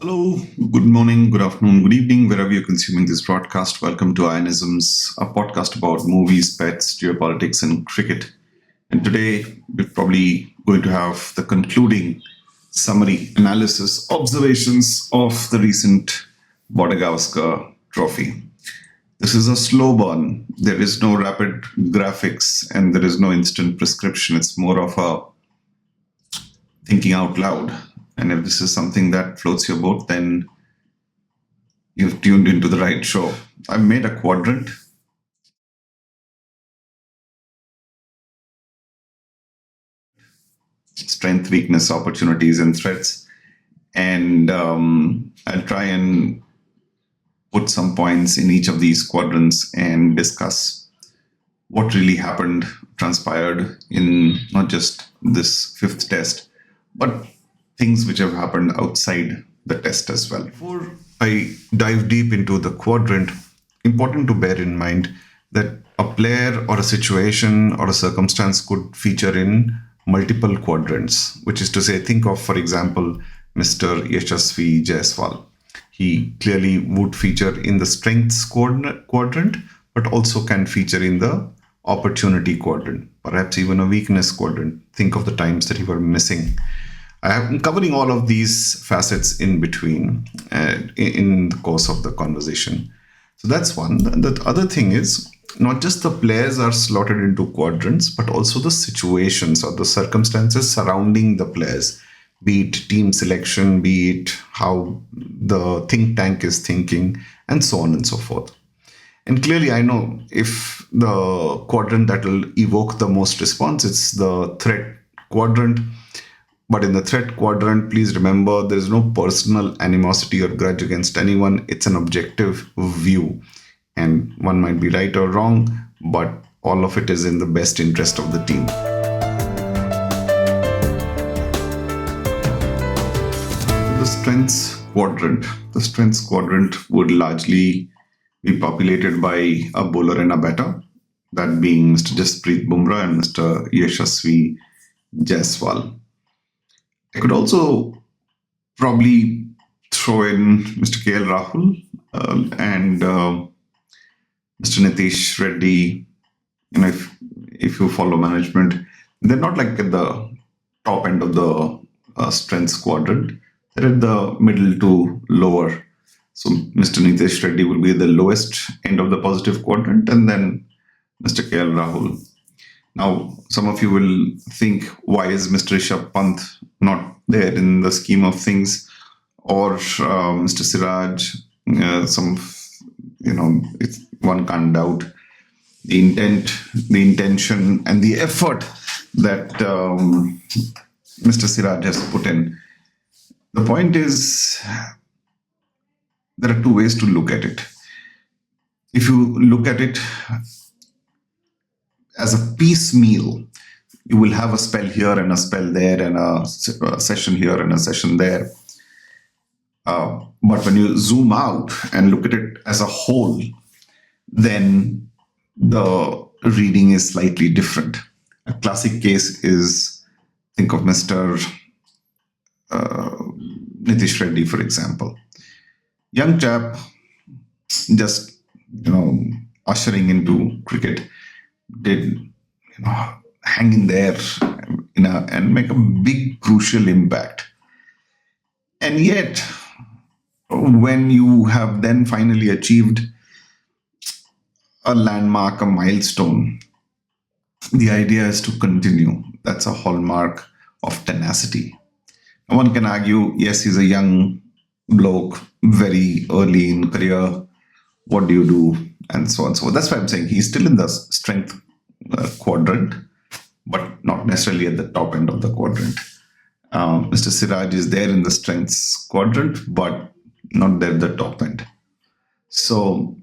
Hello, good morning, good afternoon, good evening, wherever you're consuming this broadcast. Welcome to Ionisms, a podcast about movies, pets, geopolitics, and cricket. And today we're probably going to have the concluding summary, analysis, observations of the recent Bodegavaskar Trophy. This is a slow burn. There is no rapid graphics and there is no instant prescription. It's more of a thinking out loud. And if this is something that floats your boat, then you've tuned into the right show. I've made a quadrant. Strength, weakness, opportunities, and threats. And I'll try and put some points in each of these quadrants and discuss what really happened, transpired in not just this fifth test, but things which have happened outside the test as well. Before I dive deep into the quadrant, important to bear in mind that a player or a situation or a circumstance could feature in multiple quadrants, which is to say, think of, for example, Mr. Yashasvi Jaiswal. He clearly would feature in the strengths quadrant, but also can feature in the opportunity quadrant, perhaps even a weakness quadrant. Think of the times that he were missing. I'm covering all of these facets in between in the course of the conversation. So that's one. The other thing is not just the players are slotted into quadrants, but also the situations or the circumstances surrounding the players, be it team selection, be it how the think tank is thinking, and so on and so forth. And clearly, I know if the quadrant that will evoke the most response, it's the threat quadrant. But in the threat quadrant, please remember there is no personal animosity or grudge against anyone. It's an objective view. And one might be right or wrong, but all of it is in the best interest of the team. The strengths quadrant. The strengths quadrant would largely be populated by a bowler and a batter, that being Mr. Jasprit Bumrah and Mr. Yashasvi Jaiswal. I could also probably throw in Mr. KL Rahul and Mr. Nitish Reddy. If you follow management, they're not like at the top end of the strengths quadrant. They're at the middle to lower. So Mr. Nitish Reddy will be at the lowest end of the positive quadrant, and then Mr. KL Rahul. Now, some of you will think, why is Mr. Rishabh Pant not there in the scheme of things, or Mr. Siraj? One can't doubt the intent, the intention, and the effort that Mr. Siraj has put in. The point is, there are two ways to look at it. If you look at it as a piecemeal, you will have a spell here and a spell there and a session here and a session there. But when you zoom out and look at it as a whole, then the reading is slightly different. A classic case is, think of Mr. Nitish Reddy, for example. Young chap, just, ushering into cricket, did hang in there and make a big crucial impact. And yet, when you have then finally achieved a landmark, a milestone, the idea is to continue. That's a hallmark of tenacity. And one can argue, yes, he's a young bloke, very early in career. What do you do? And so on and so forth. That's why I'm saying he's still in the strength quadrant, but not necessarily at the top end of the quadrant. Mr. Siraj is there in the strengths quadrant, but not there at the top end. So,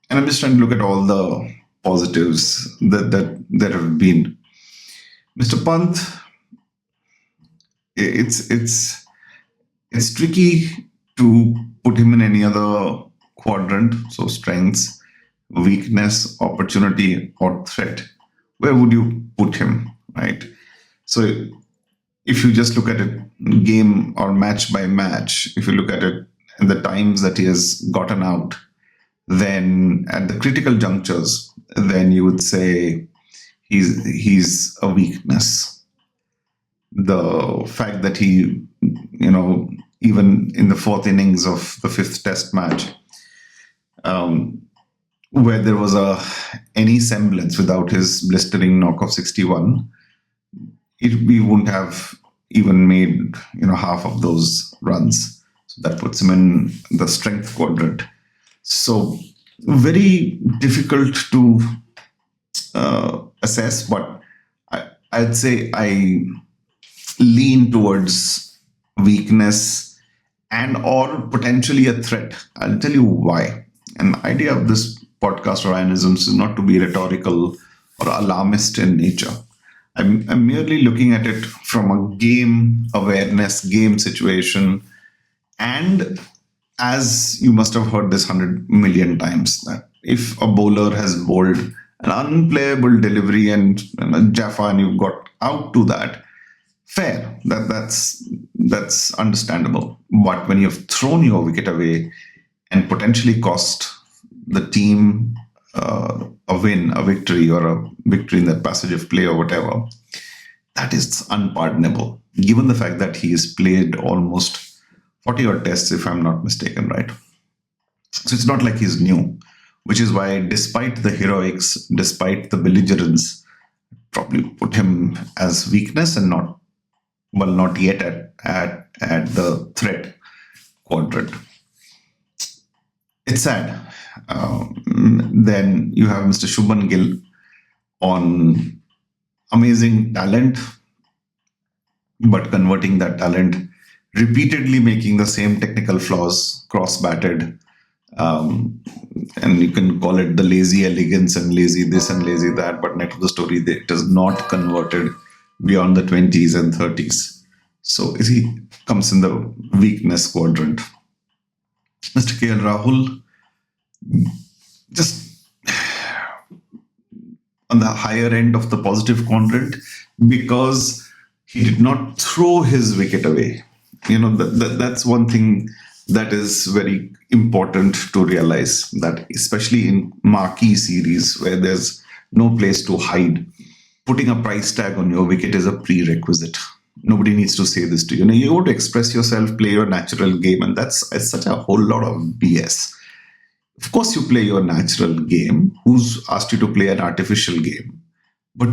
and I'm just trying to look at all the positives that there have been. Mr. Pant, it's tricky to put him in any other quadrant. So strengths, weakness, opportunity, or threat. Where would you put him, right? So if you just look at it game or match by match, if you look at it and the times that he has gotten out, then at the critical junctures, then you would say he's a weakness. The fact that he, even in the fourth innings of the fifth test match, where there was any semblance without his blistering knock of 61, we wouldn't have even made half of those runs. So that puts him in the strength quadrant. So very difficult to assess, but I'd say I lean towards weakness and or potentially a threat. I'll tell you why. An idea of this podcast or Ryanisms is not to be rhetorical or alarmist in nature. I'm merely looking at it from a game awareness, game situation, and as you must have heard this 100 million times, that if a bowler has bowled an unplayable delivery and a Jaffa and you got out to that, fair, that's understandable. But when you've thrown your wicket away and potentially cost the team a win, a victory, or a victory in that passage of play or whatever, that is unpardonable, given the fact that he has played almost 40 odd tests, if I'm not mistaken, right? So it's not like he's new, which is why, despite the heroics, despite the belligerence, probably put him as weakness and not yet at the threat quadrant. It's sad. Then you have Mr. Shubman Gill on amazing talent, but converting that talent, repeatedly making the same technical flaws, cross-batted, and you can call it the lazy elegance and lazy this and lazy that, but net of the story, it is not converted beyond the 20s and 30s. So he comes in the weakness quadrant. Mr. KL Rahul, just on the higher end of the positive quadrant, because he did not throw his wicket away. That's one thing that is very important to realize, that especially in marquee series where there's no place to hide, putting a price tag on your wicket is a prerequisite. Nobody needs to say this to you. You want to express yourself, play your natural game, and it's such a whole lot of BS. Of course, you play your natural game. Who's asked you to play an artificial game? But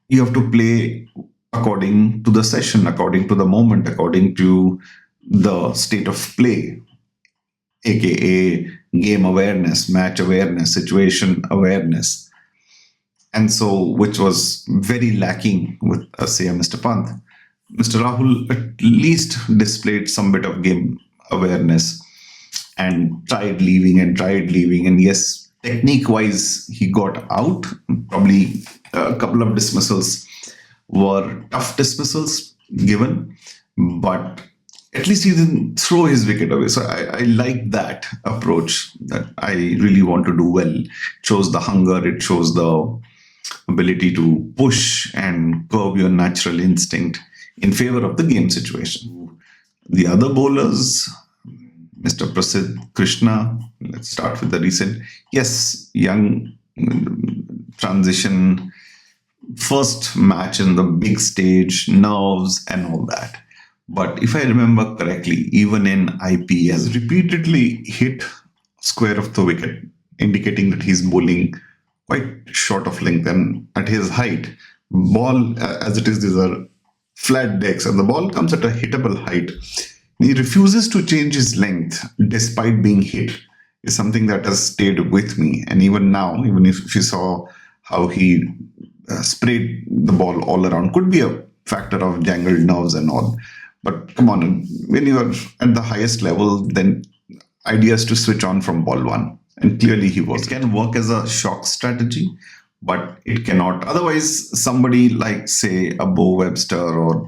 you have to play according to the session, according to the moment, according to the state of play, aka game awareness, match awareness, situation awareness. And so, which was very lacking with, say, Mr. Pant. Mr. Rahul at least displayed some bit of game awareness and tried leaving. And yes, technique-wise, he got out. Probably a couple of dismissals were tough dismissals given, but at least he didn't throw his wicket away. So I like that approach, that I really want to do well. It shows the hunger, it shows the ability to push and curb your natural instinct in favor of the game situation. The other bowlers, Mr. Prasidh Krishna, let's start with the recent. Yes, young transition, first match in the big stage, nerves and all that. But if I remember correctly, even in IP, he has repeatedly hit square of the wicket, indicating that he's bowling quite short of length. And at his height, ball, as it is, these are flat decks, and the ball comes at a hittable height. He refuses to change his length despite being hit, is something that has stayed with me. And even now, even if you saw how he sprayed the ball all around, could be a factor of jangled nerves and all. But come on, when you are at the highest level, then idea is to switch on from ball one. And clearly he was. It can work as a shock strategy, but it cannot. Otherwise, somebody like, say, a Bo Webster or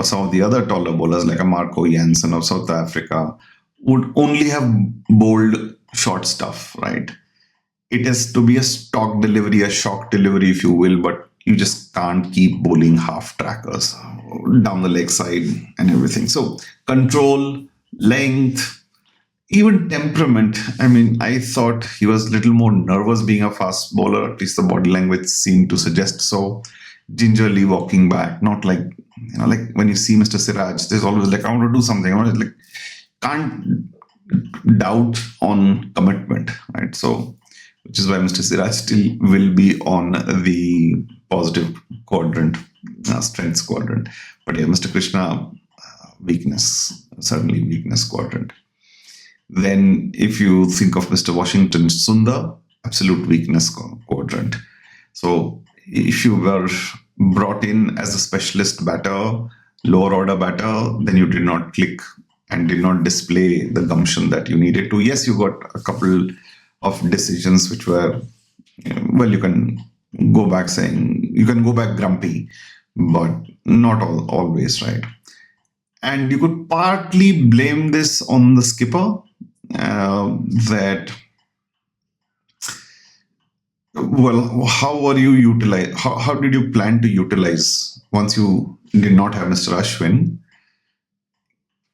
some of the other taller bowlers like a Marco Jansen of South Africa would only have bowled short stuff, right? It has to be a stock delivery, a shock delivery, if you will, but you just can't keep bowling half trackers. down the leg side and everything. So control, length, even temperament. I mean, I thought he was a little more nervous being a fast bowler. At least the body language seemed to suggest so. Gingerly walking back, not like, like when you see Mr. Siraj, there's always like, I want to do something. I want to like, can't doubt on commitment, right? So, which is why Mr. Siraj still will be on the positive quadrant, strengths quadrant. But yeah, Mr. Krishna, weakness, certainly weakness quadrant. Then, if you think of Mr. Washington Sundar, absolute weakness quadrant. So, if you were brought in as a specialist batter, lower order batter, then you did not click and did not display the gumption that you needed to. Yes, you got a couple of decisions which were, well, you can go back grumpy, but not always, right? And you could partly blame this on the skipper, that, well, how did you plan to utilize once you did not have Mr. Ashwin?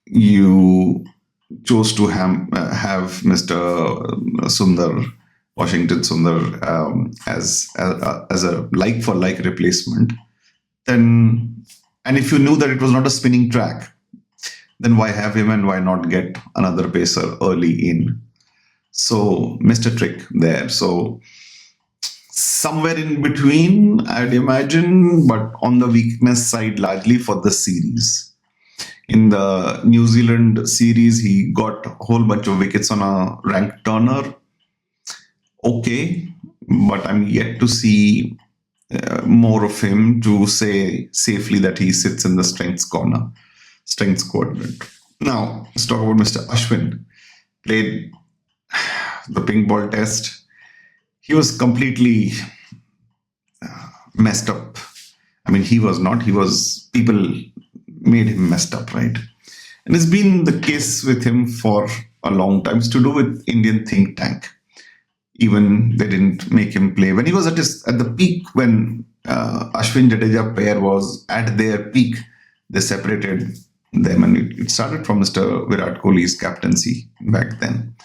You chose to have Mr. Sundar, Washington Sundar, as a like for like replacement. Then, and if you knew that it was not a spinning track, then why have him and why not get another pacer early in? So missed a trick there. So somewhere in between, I'd imagine, but on the weakness side largely for the series. In the New Zealand series, he got a whole bunch of wickets on a ranked turner. Okay, but I'm yet to see more of him to say safely that he sits in the strengths quadrant. Now, let's talk about Mr. Ashwin. Played the pink ball test. He was completely messed up. I mean, people made him messed up, right? And it's been the case with him for a long time. It's to do with Indian think tank. Even they didn't make him play. When he was at the peak, when Ashwin Jadeja pair was at their peak, they separated them, and it started from Mr. Virat Kohli's captaincy back then.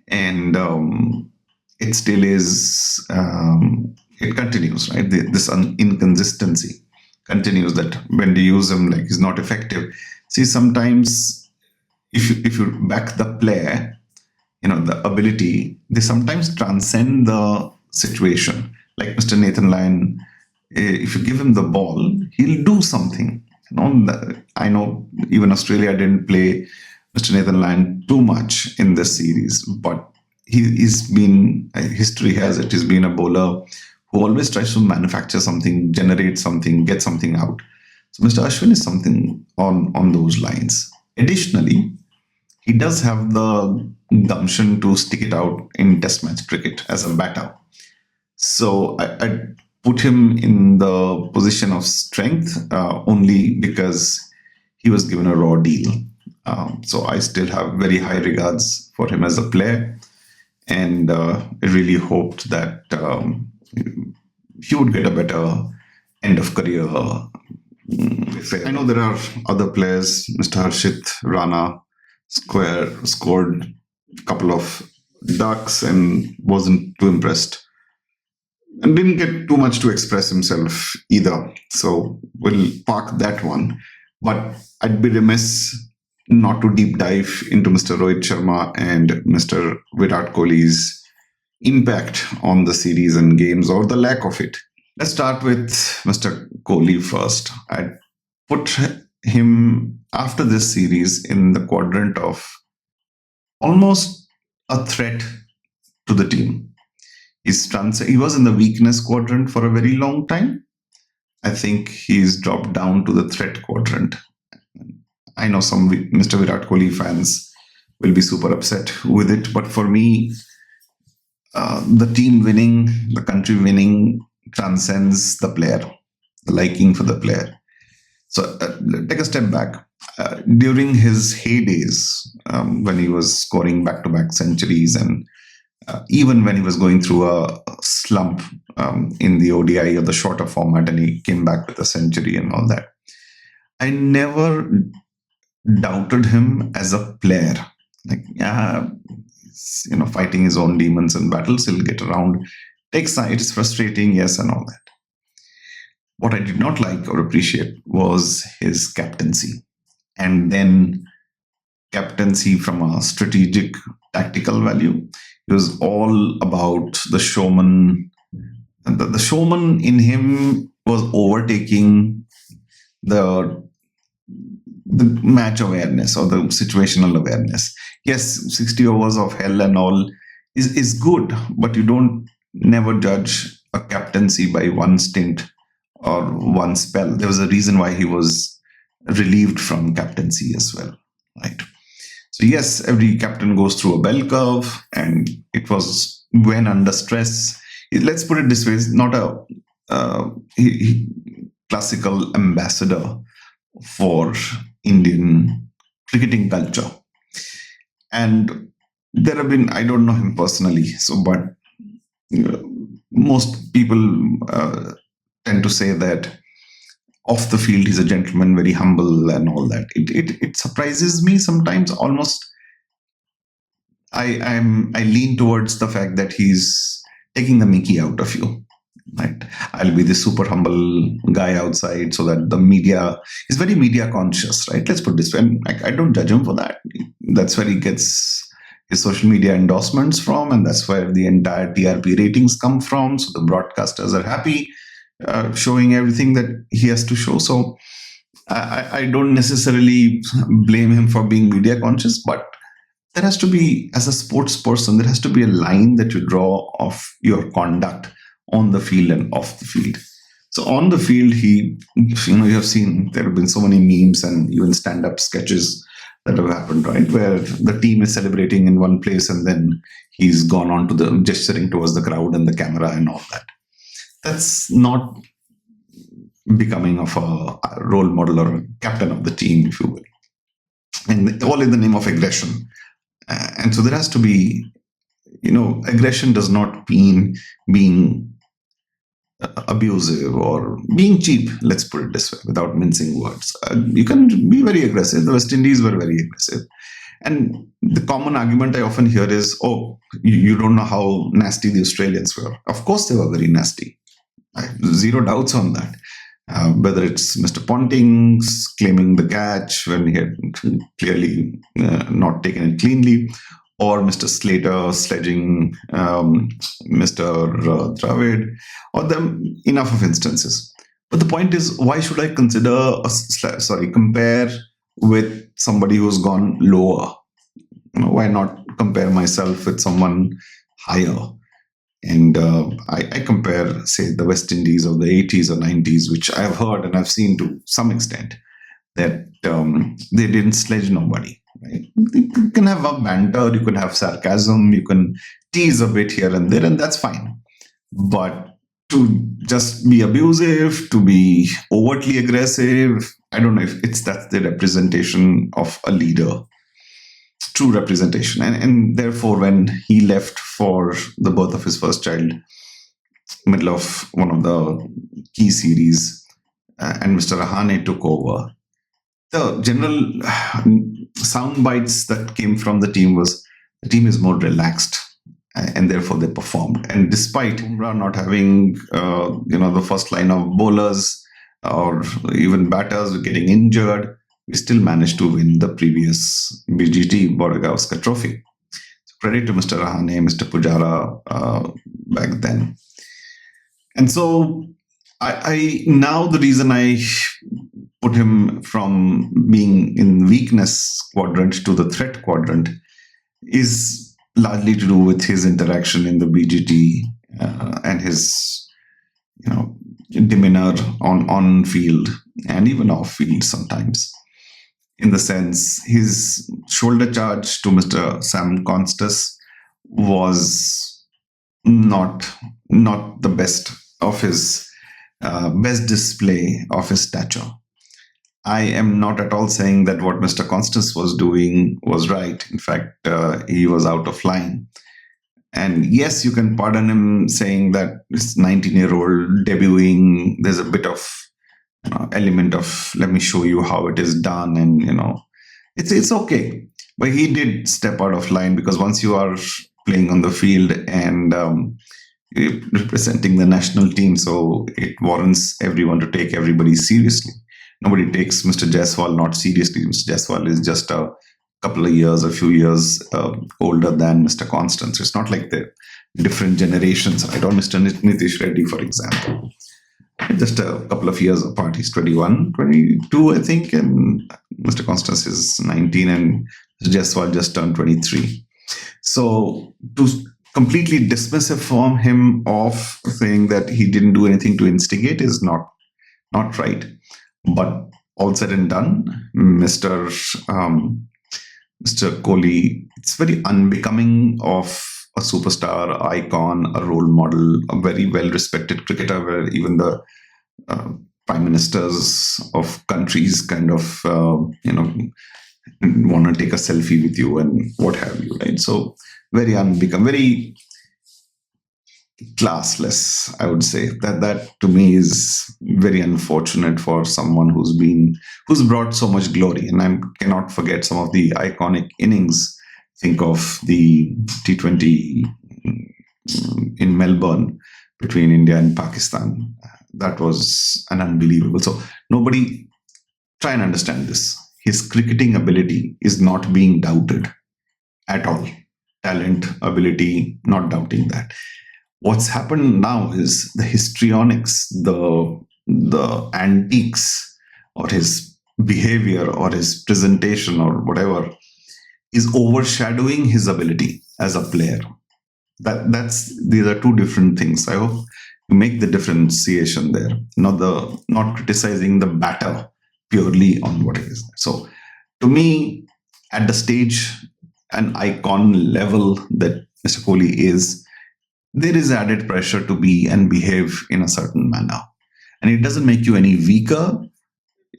And it still is, it continues, right? This inconsistency continues, that when they use him, like, he's not effective. See, sometimes if you back the player, the ability, they sometimes transcend the situation. Like Mr. Nathan Lyon, if you give him the ball, he'll do something. I know even Australia didn't play Mr. Nathan Lyon too much in this series, but he's been, history has it, he's been a bowler who always tries to manufacture something, generate something, get something out. So Mr. Ashwin is something on those lines. Additionally, he does have the gumption to stick it out in test match cricket as a batter. So I put him in the position of strength only because he was given a raw deal. So I still have very high regards for him as a player. And I really hoped that he would get a better end of career. I know there are other players. Mr. Harshit Rana scored a couple of ducks and wasn't too impressed. And didn't get too much to express himself either. So we'll park that one. But I'd be remiss not to deep dive into Mr. Rohit Sharma and Mr. Virat Kohli's impact on the series and games, or the lack of it. Let's start with Mr. Kohli first. I put him after this series in the quadrant of almost a threat to the team. He was in the weakness quadrant for a very long time. I think he's dropped down to the threat quadrant. I know some Mr. Virat Kohli fans will be super upset with it, but for me, the team winning, the country winning transcends the player, the liking for the player. So take a step back. During his heydays, when he was scoring back-to-back centuries, and even when he was going through a slump in the ODI or the shorter format, and he came back with a century and all that, I never doubted him as a player. Like, yeah, fighting his own demons and battles, he'll get around. Takes time, it is frustrating, yes, and all that. What I did not like or appreciate was his captaincy. And then captaincy from a strategic, tactical value. It was all about the showman. The showman in him was overtaking the the match awareness or the situational awareness. Yes, 60 overs of hell and all is good, but you don't never judge a captaincy by one stint or one spell. There was a reason why he was relieved from captaincy as well, right? So yes, every captain goes through a bell curve, and it was when under stress. Let's put it this way: he's not a classical ambassador for Indian cricketing culture. And there have been, I don't know him personally, so but most people tend to say that off the field he's a gentleman, very humble, and all that. It surprises me sometimes. Almost, I lean towards the fact that he's taking the Mickey out of you. Right, I'll be the super humble guy outside, so that the media is very media conscious. Right, let's put it this way. And I don't judge him for that. That's where he gets his social media endorsements from, and that's where the entire TRP ratings come from. So the broadcasters are happy showing everything that he has to show. So I don't necessarily blame him for being media conscious, but there has to be, as a sports person, there has to be a line that you draw of your conduct on the field and off the field. So on the field, you have seen there have been so many memes and even stand-up sketches that have happened, right? Where the team is celebrating in one place and then he's gone on to the gesturing towards the crowd and the camera and all that. That's not becoming of a role model or a captain of the team, if you will. And all in the name of aggression. And so there has to be, aggression does not mean being abusive or being cheap, let's put it this way, without mincing words. You can be very aggressive. The West Indies were very aggressive. And the common argument I often hear is, oh, you don't know how nasty the Australians were. Of course, they were very nasty. I have zero doubts on that. Whether it's Mr. Ponting's claiming the catch when he had clearly not taken it cleanly, or Mr. Slater sledging Mr. Dravid, or them, enough of instances. But the point is, why should I compare with somebody who's gone lower? Why not compare myself with someone higher? And I compare, say, the West Indies of the 80s or 90s, which I've heard and I've seen to some extent, that they didn't sledge nobody. Right? You can have a banter, you can have sarcasm, you can tease a bit here and there, and that's fine. But to just be abusive, to be overtly aggressive, I don't know if that's the representation of a leader. True representation. And therefore, when he left for the birth of his first child, middle of one of the key series, and Mr. Rahane took over, the general sound bites that came from the team was the team is more relaxed, and therefore they performed. And despite Bumrah not having the first line of bowlers or even batters getting injured, we still managed to win the previous BGT Borgauska trophy. So credit to Mr. Rahane, Mr. Pujara back then. And so I now the reason I put him from being in weakness quadrant to the threat quadrant is largely to do with his interaction in the BGT and his demeanor on field and even off field sometimes. In the sense, his shoulder charge to Mr. Sam Constas was not the best of his best display of his stature. I am not at all saying that what Mr. Constas was doing was right. In fact, he was out of line. And yes, you can pardon him saying that this 19-year-old debuting, there's a bit of element of let me show you how it is done, and it's okay. But he did step out of line, because once you are playing on the field and representing the national team, so it warrants everyone to take everybody seriously. Nobody takes Mr. Jaiswal not seriously. Mr. Jaiswal is just a couple of years, a few years older than Mr. Constance. It's not like they're different generations, right? Or Mr. Nitish Reddy, for example, just a couple of years apart. He's 21, 22, I think, and Mr. Constance is 19, and Mr. Jaiswal just turned 23. So to completely dismissive from him of saying that he didn't do anything to instigate is not right. But all said and done, Mr. Kohli, it's very unbecoming of a superstar, icon, a role model, a very well-respected cricketer, where even the prime ministers of countries kind of, want to take a selfie with you and what have you, right? So very unbecoming, very classless, I would say. That to me is very unfortunate for someone who's brought so much glory. And I cannot forget some of the iconic innings. Think of the T20 in Melbourne between India and Pakistan. That was an unbelievable. So nobody try and understand this. His cricketing ability is not being doubted at all. Talent, ability, not doubting that. What's happened now is the histrionics, the antiques, or his behavior, or his presentation, or whatever, is overshadowing his ability as a player. These are two different things. I hope you make the differentiation there. Not criticizing the batter purely on what it is. So, to me, at the stage and icon level that Mr. Kohli is, there is added pressure to be and behave in a certain manner. And it doesn't make you any weaker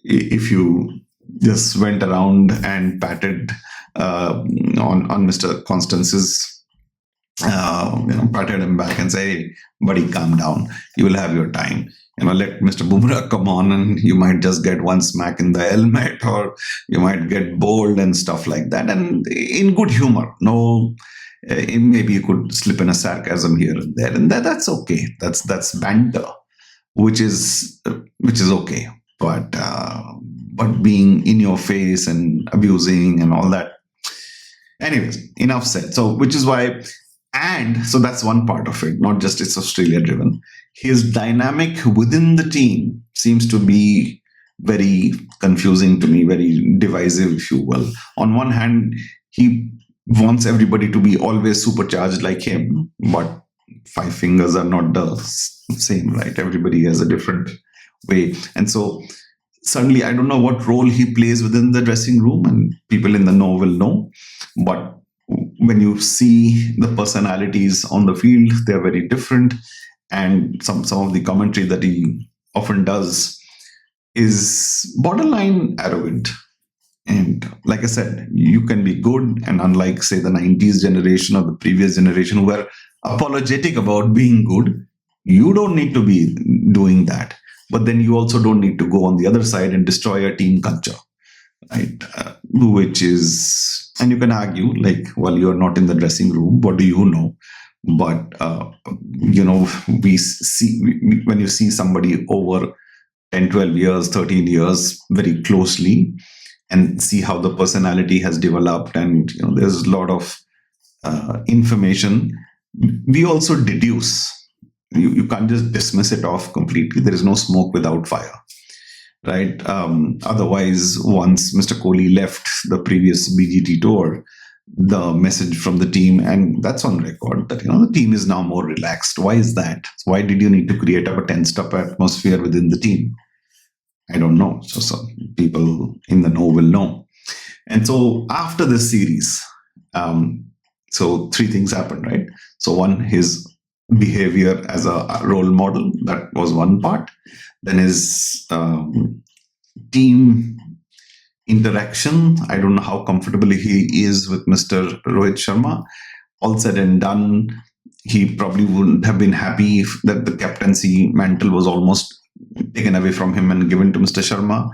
if you just went around and patted on Mr. Constance's, patted him back and say, hey, buddy, calm down. You will have your time. Let Mr. Bumrah come on, and you might just get one smack in the helmet, or you might get bowled and stuff like that. And in good humor. No, maybe you could slip in a sarcasm here and there, and that's okay. That's banter, which is okay. But being in your face and abusing and all that. Anyways, enough said. So, which is why, and so that's one part of it. Not just it's Australia driven. His dynamic within the team seems to be very confusing to me, very divisive, if you will. On one hand, he wants everybody to be always supercharged like him, but five fingers are not the same, right? Everybody has a different way. And so suddenly, I don't know what role he plays within the dressing room, and people in the know will know. But when you see the personalities on the field, they're very different. And some of the commentary that he often does is borderline arrogant. And like I said, you can be good, and unlike, say, the 90s generation or the previous generation who were apologetic about being good, you don't need to be doing that. But then you also don't need to go on the other side and destroy a team culture, right? Which is, and you can argue, like, well, you're not in the dressing room. What do you know? But, we see, when you see somebody over 10, 12 years, 13 years very closely, and see how the personality has developed, and, there's a lot of information, we also deduce. You can't just dismiss it off completely. There is no smoke without fire, right? Otherwise, once Mr. Kohli left the previous BGT tour, the message from the team, and that's on record, that the team is now more relaxed. Why is that? Why did you need to create up a tensed up atmosphere within the team? I don't know. So some people in the know will know. And so after this series, so three things happened, right? So one, his behavior as a role model, that was one part. Then his team interaction, I don't know how comfortable he is with Mr. Rohit Sharma. All said and done, he probably wouldn't have been happy if that the captaincy mantle was almost taken away from him and given to Mr. Sharma.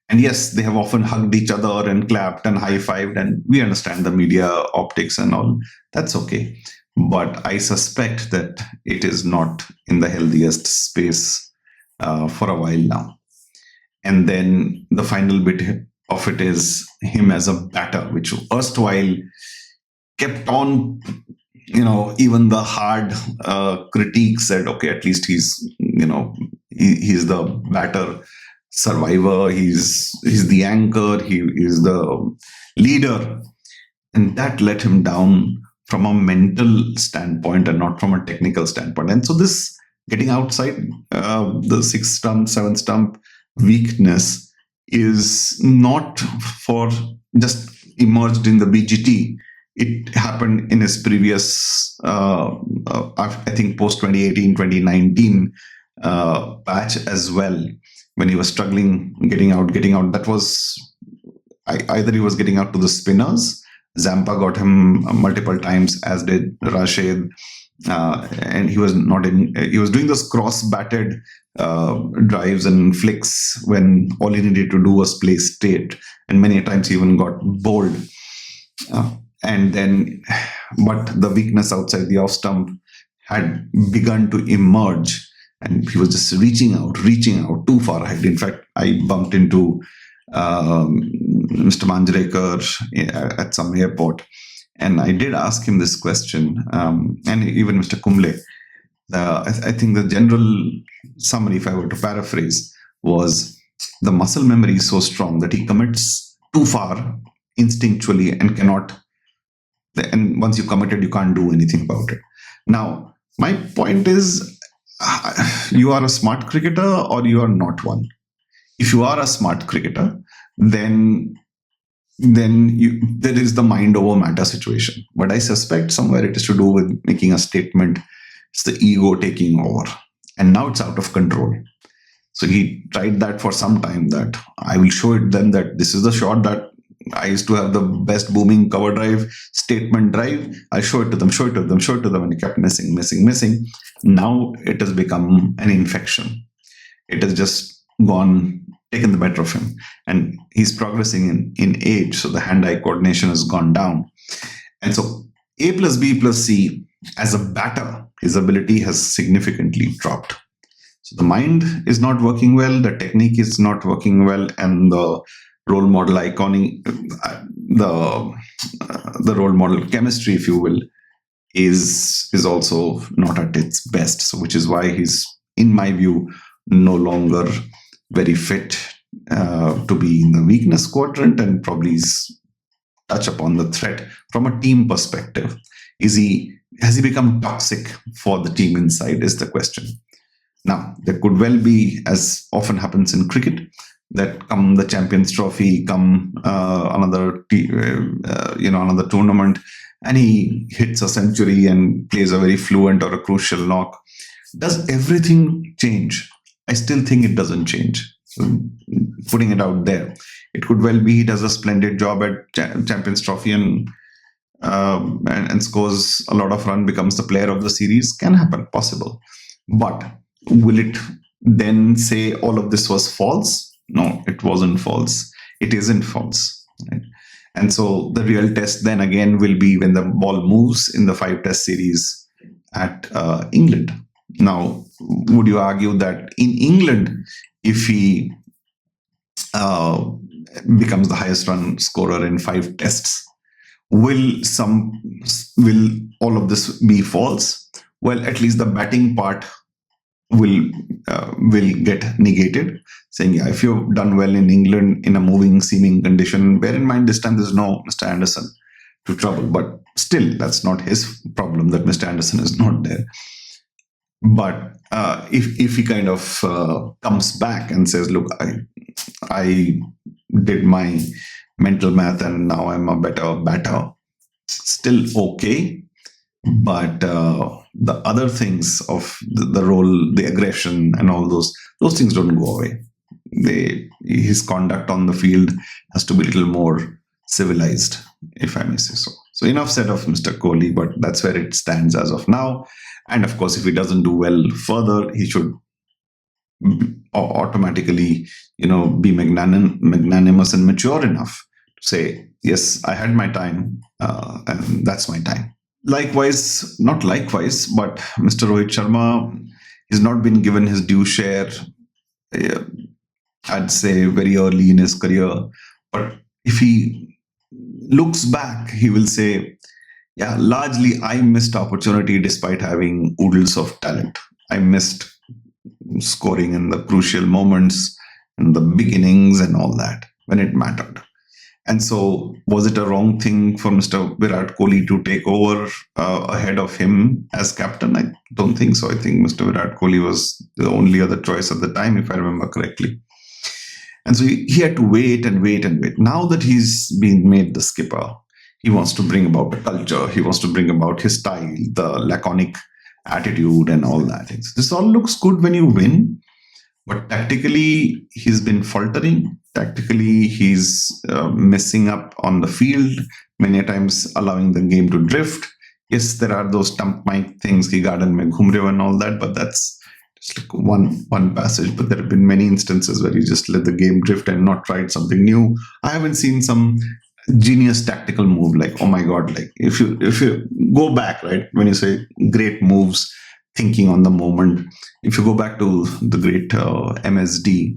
And yes, they have often hugged each other and clapped and high-fived, and we understand the media optics and all. That's okay. But I suspect that it is not in the healthiest space for a while now. And then the final bit of it is him as a batter, which erstwhile kept on, even the hard critiques said, okay, at least he's the batter survivor, he's the anchor, he is the leader. And that let him down from a mental standpoint and not from a technical standpoint. And so this getting outside the sixth stump, seventh stump weakness is not for just emerged in the BGT. It happened in his previous, I think, post 2018, 2019 patch as well, when he was struggling getting out. That was either he was getting out to the spinners. Zampa got him multiple times, as did Rashid. And he was not in. He was doing those cross-batted drives and flicks when all he needed to do was play straight, and many times he even got bowled. And then, but the weakness outside the off stump had begun to emerge, and he was just reaching out too far ahead. In fact, I bumped into Mr. Manjrekar at some airport, and I did ask him this question, and even Mr. Kumble. I think the general summary, if I were to paraphrase, was the muscle memory is so strong that he commits too far instinctually and cannot. And once you committed, you can't do anything about it. Now, my point is, you are a smart cricketer or you are not one. If you are a smart cricketer, then there is the mind over matter situation. But I suspect somewhere it is to do with making a statement. It's the ego taking over, and now it's out of control. So he tried that for some time, that I will show it them that this is the shot that I used to have the best booming cover drive, statement drive. I'll show it to them, and he kept missing. Now it has become an infection. It has just taken the better of him, and he's progressing in age, so the hand-eye coordination has gone down. And so A plus B plus C, as a batter, his ability has significantly dropped. So the mind is not working well, the technique is not working well, and the role model the role model chemistry, if you will, is also not at its best. So which is why he's, in my view, no longer very fit to be in the weakness quadrant, and probably touch upon the threat from a team perspective. Has he become toxic for the team inside, is the question. Now, there could well be, as often happens in cricket, that come the Champions Trophy, come another tournament, and he hits a century and plays a very fluent or a crucial knock. Does everything change? I still think it doesn't change. So, putting it out there, it could well be he does a splendid job at Champions Trophy and scores a lot of run, becomes the player of the series. Can happen, possible. But will it then say all of this was false? No, it wasn't false. It isn't false. Right? And so the real test then again will be when the ball moves in the 5-test series at England. Now, would you argue that in England, if he becomes the highest run scorer in 5 tests, will all of this be false? Well, at least the batting part will get negated, saying, yeah, if you've done well in England in a moving, seeming condition, bear in mind this time there's no Mr. Anderson to trouble. But still, that's not his problem that Mr. Anderson is not there. But if he kind of comes back and says, look, I did my mental math and now I'm a better batter, still okay. But the other things of the role, the aggression and all those things don't go away. His conduct on the field has to be a little more civilized, if I may say so. So enough said of Mr. Kohli, but that's where it stands as of now. And of course, if he doesn't do well further, he should automatically, be magnanimous and mature enough to say, yes, I had my time, and that's my time. Likewise, not likewise, but Mr. Rohit Sharma has not been given his due share, uh, I'd say, very early in his career. But if he looks back, he will say, yeah, largely I missed opportunity despite having oodles of talent. I missed scoring in the crucial moments, in the beginnings, and all that when it mattered. And so, was it a wrong thing for Mr. Virat Kohli to take over ahead of him as captain? I don't think so. I think Mr. Virat Kohli was the only other choice at the time, if I remember correctly. And so he had to wait and wait and wait. Now that he's been made the skipper, he wants to bring about a culture. He wants to bring about his style, the laconic attitude, and all that. This all looks good when you win, but tactically, he's been faltering. Tactically, he's messing up on the field, many times allowing the game to drift. Yes, there are those stump mic things, ki garden mein ghum rahe ho and all that, but that's just like one passage. But there have been many instances where he just let the game drift and not tried something new. I haven't seen some genius tactical move like, oh my god, like if you go back, right, when you say great moves, thinking on the moment, if you go back to the great MSD,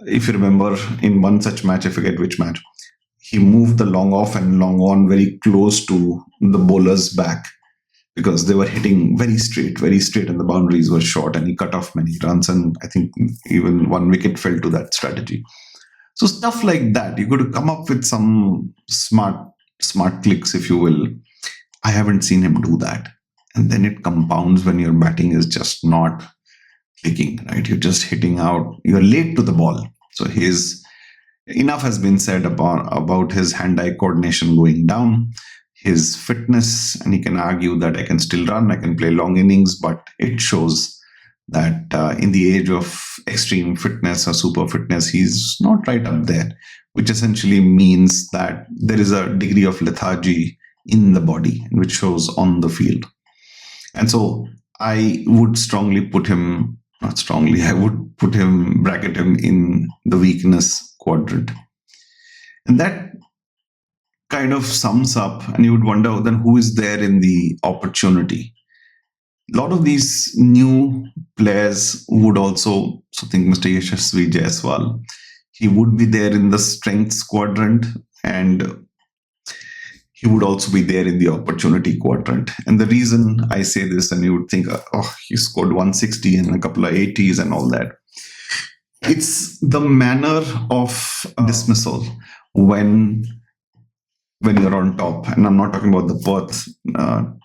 if you remember in one such match, I forget which match, he moved the long off and long on very close to the bowler's back because they were hitting very straight, and the boundaries were short, and he cut off many runs, and I think even one wicket fell to that strategy. So stuff like that, you got to come up with some smart clicks, if you will. I haven't seen him do that. And then it compounds when your batting is just not clicking, right? You're just hitting out, you're late to the ball. So enough has been said about his hand-eye coordination going down, his fitness, and he can argue that I can still run, I can play long innings, but it shows that in the age of extreme fitness or super fitness, he's not right up there, which essentially means that there is a degree of lethargy in the body, which shows on the field. And so I would strongly put him, not strongly, I would bracket him in the weakness quadrant. And that kind of sums up, and you would wonder then who is there in the opportunity. A lot of these new players would also, so think Mr. Yashasvi Jaiswal, he would be there in the strengths quadrant, and he would also be there in the opportunity quadrant. And the reason I say this, and you would think, oh, he scored 160 and a couple of 80s and all that. It's the manner of dismissal when you're on top. And I'm not talking about the Perth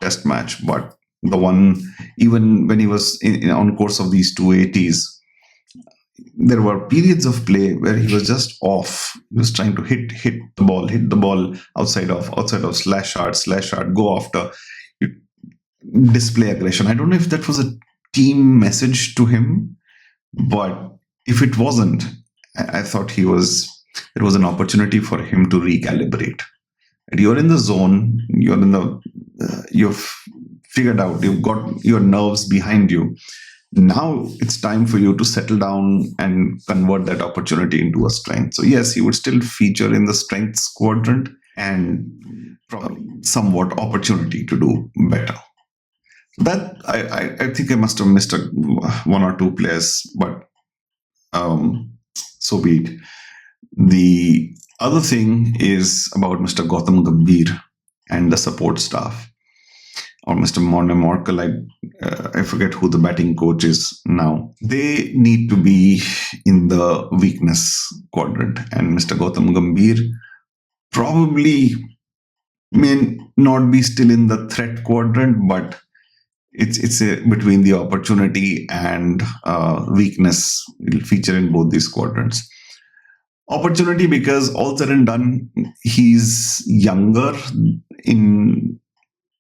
test match, but the one, even when he was on course of these 280s, there were periods of play where he was just off. He was trying to hit the ball outside of slash hard, go after, display aggression. I don't know if that was a team message to him, but if it wasn't, I thought there was an opportunity for him to recalibrate. You're in the zone, you've figured out, you've got your nerves behind you. Now it's time for you to settle down and convert that opportunity into a strength. So yes, he would still feature in the strengths quadrant and probably somewhat opportunity to do better. That I think I must have missed one or two players, but so be it. The other thing is about Mr. Gautam Gambhir and the support staff, or Mr. Morne Morkel. I forget who the batting coach is now. They need to be in the weakness quadrant, and Mr. Gautam Gambhir probably may not be still in the threat quadrant, but it's between the opportunity and weakness. It will feature in both these quadrants. Opportunity because all said and done, he's younger in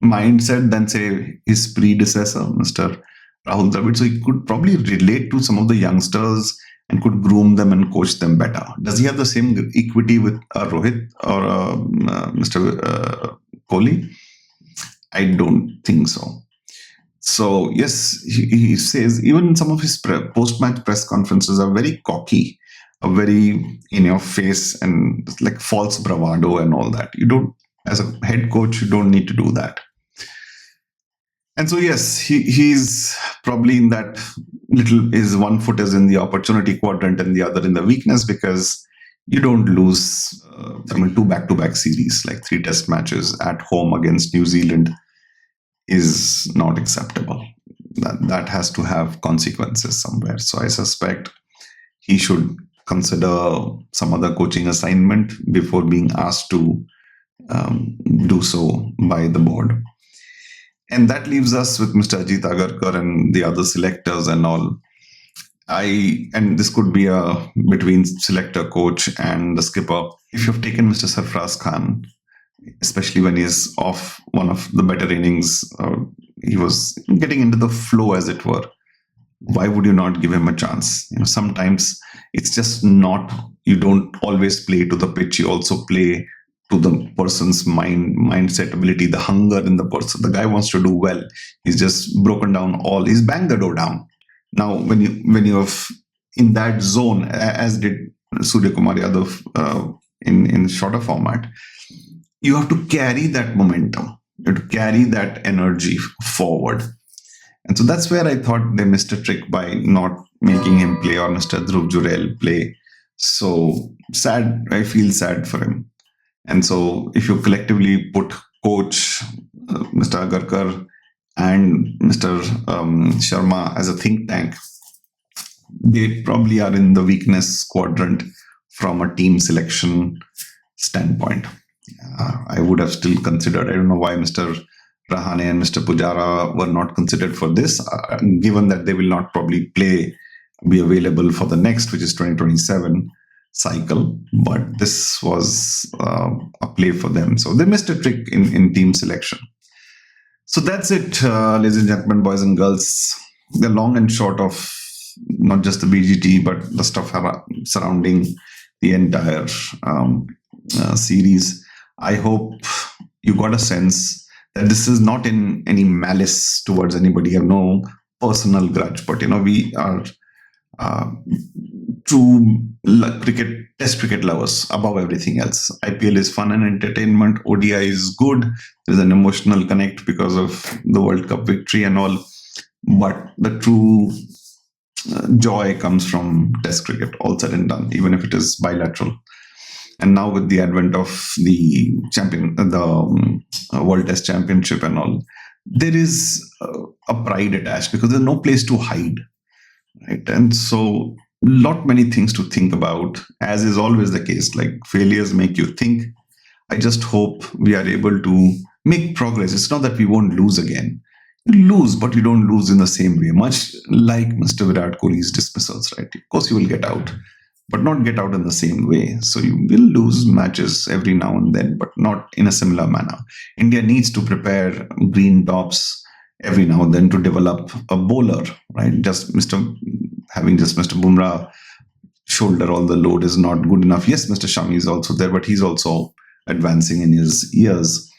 mindset than, say, his predecessor, Mr. Rahul Dravid. So he could probably relate to some of the youngsters and could groom them and coach them better. Does he have the same equity with Rohit or Mr. Kohli? I don't think so. So yes, he says even some of his post-match press conferences are very cocky, are very in your face, and like false bravado and all that. You don't, as a head coach, you don't need to do that. And so yes, he's probably in that little, is one foot is in the opportunity quadrant and the other in the weakness, because you don't lose. Two back-to-back series, like 3 test matches at home against New Zealand, is not acceptable. That has to have consequences somewhere. So I suspect he should consider some other coaching assignment before being asked to do so by the board. And that leaves us with Mr. Ajit Agarkar and the other selectors and all. And this could be a between selector, coach, and the skipper. If you've taken Mr. Sarfraz Khan, especially when he's off one of the better innings, he was getting into the flow, as it were. Why would you not give him a chance? Sometimes it's just not. You don't always play to the pitch. You also play to the person's mindset, ability, the hunger in the person. The guy wants to do well. He's just broken down all. He's banged the door down. Now, when you're in that zone, as did Surya Kumar Yadav in shorter format, you have to carry that momentum. You have to carry that energy forward. And so that's where I thought they missed a trick by not making him play, or Mr. Dhruv Jurel play. So sad. I feel sad for him. And so if you collectively put coach Mr. Agarkar and Mr. Sharma as a think tank, they probably are in the weakness quadrant from a team selection standpoint. I would have still considered. I don't know why Mr. Rahane and Mr. Pujara were not considered for this, given that they will not probably be available for the next, which is 2027 cycle. But this was a play for them. So they missed a trick in team selection. So that's it, ladies and gentlemen, boys and girls. The long and short of not just the BGT, but the stuff surrounding the entire series. I hope you got a sense that this is not in any malice towards anybody. I have no personal grudge, but we are true test cricket lovers above everything else. IPL is fun and entertainment. ODI is good. There's an emotional connect because of the World Cup victory and all. But the true joy comes from test cricket, all said and done, even if it is bilateral. And now with the advent of the World Test Championship and all, there is a pride attached, because there's no place to hide, right? And so many things to think about, as is always the case. Like, failures make you think. I just hope we are able to make progress. It's not that we won't lose again. You lose, but you don't lose in the same way. Much like Mr. Virat Kohli's dismissals, right? Of course, you will get out, but not get out in the same way. So you will lose matches every now and then, but not in a similar manner. India needs to prepare green tops every now and then to develop a bowler, right? Having just Mr. Bumrah shoulder all the load is not good enough. Yes, Mr. Shami is also there, but he's also advancing in his years.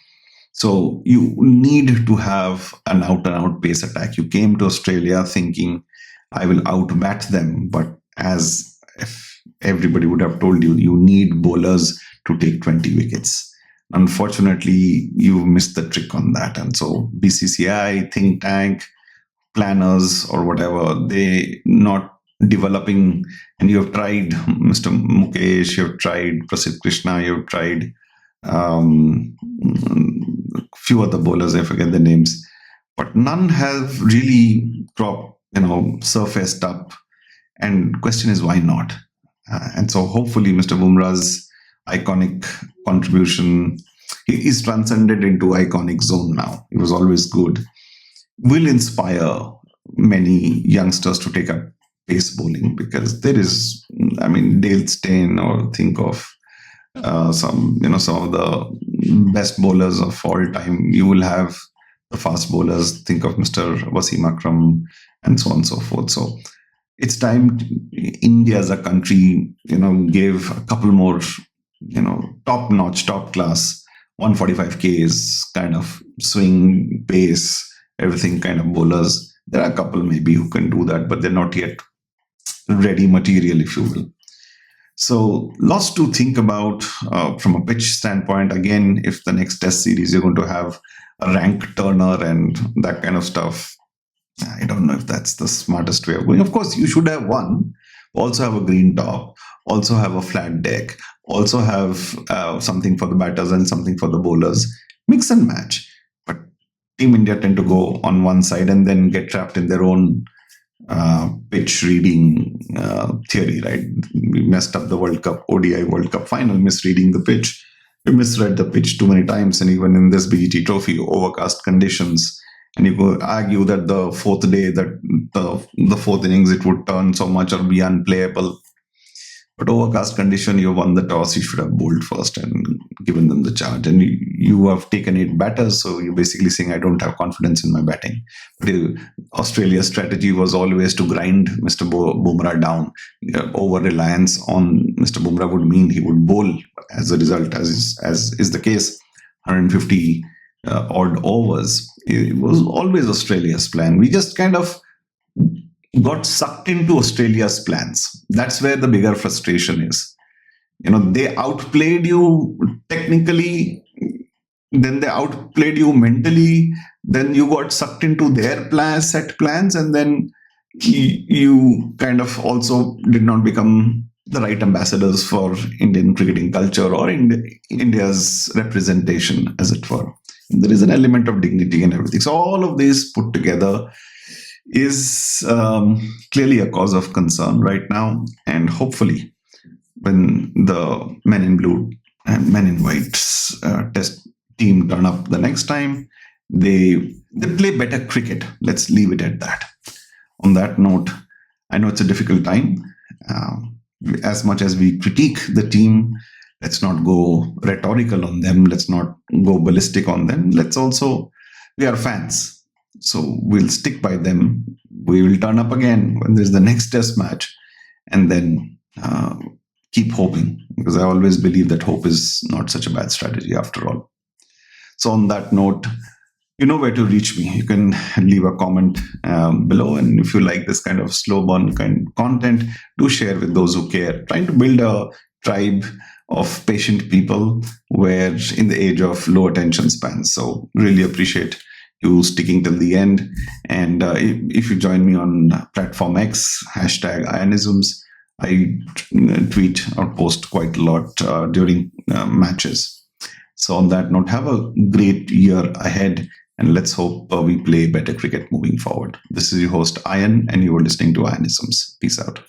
So you need to have an out-and-out pace attack. You came to Australia thinking, I will outbat them, but as if everybody would have told you, you need bowlers to take 20 wickets. Unfortunately, you missed the trick on that. And so BCCI, think tank, planners or whatever, they not developing. And you have tried Mr. Mukesh, you have tried Prasidh Krishna, you have tried few other bowlers, I forget the names, but none have really surfaced up. And question is, why not? And so hopefully Mr. Bumrah's iconic contribution, he is transcended into iconic zone now. He was always good. Will inspire many youngsters to take up pace bowling, because there is, Dale Steyn, or think of some of the best bowlers of all time. You will have the fast bowlers. Think of Mr. Wasim Akram and so on and so forth. So it's time India as a country, gave a couple more, top notch, top class 145 Ks kind of swing pace everything kind of bowlers. There are a couple maybe who can do that, but they're not yet ready material, if you will. So lots to think about from a pitch standpoint. Again, if the next test series you're going to have a rank turner and that kind of stuff, I don't know if that's the smartest way of going. Of course, you should have one, also have a green top, also have a flat deck, also have something for the batters and something for the bowlers. Mix and match. But Team India tend to go on one side and then get trapped in their own pitch reading theory, right? We messed up the World Cup, ODI World Cup final, misreading the pitch. We misread the pitch too many times, and even in this BGT trophy, overcast conditions. And you go argue that the fourth day, that the fourth innings, it would turn so much or be unplayable. But overcast condition, you won the toss, you should have bowled first and given them the charge. And you have taken 8 batters, so you're basically saying, I don't have confidence in my batting. But Australia's strategy was always to grind Mr. Bumrah down. Over-reliance on Mr. Bumrah would mean he would bowl as a result, as is the case, 150 odd overs. It was always Australia's plan. We just kind of got sucked into Australia's plans. That's where the bigger frustration is. They outplayed you technically, then they outplayed you mentally, then you got sucked into their set plans, and then you kind of also did not become the right ambassadors for Indian cricketing culture or India's representation, as it were. There is an element of dignity and everything. So all of this put together is clearly a cause of concern right now. And hopefully, when the men in blue and men in white test team turn up the next time, they play better cricket. Let's leave it at that. On that note, I know it's a difficult time. As much as we critique the team, let's not go rhetorical on them. Let's not go ballistic on them. We are fans. So we'll stick by them. We will turn up again when there's the next test match, and then keep hoping, because I always believe that hope is not such a bad strategy after all. So on that note, you know where to reach me. You can leave a comment below, and if you like this kind of slow burn kind of content, do share with those who care. Trying to build a tribe of patient people where in the age of low attention spans. So really appreciate you sticking till the end. And if you join me on platform X, #Ionisms, I tweet or post quite a lot during matches. So on that note, have a great year ahead, and let's hope we play better cricket moving forward. This is your host, Ian, and you are listening to Ionisms. Peace out.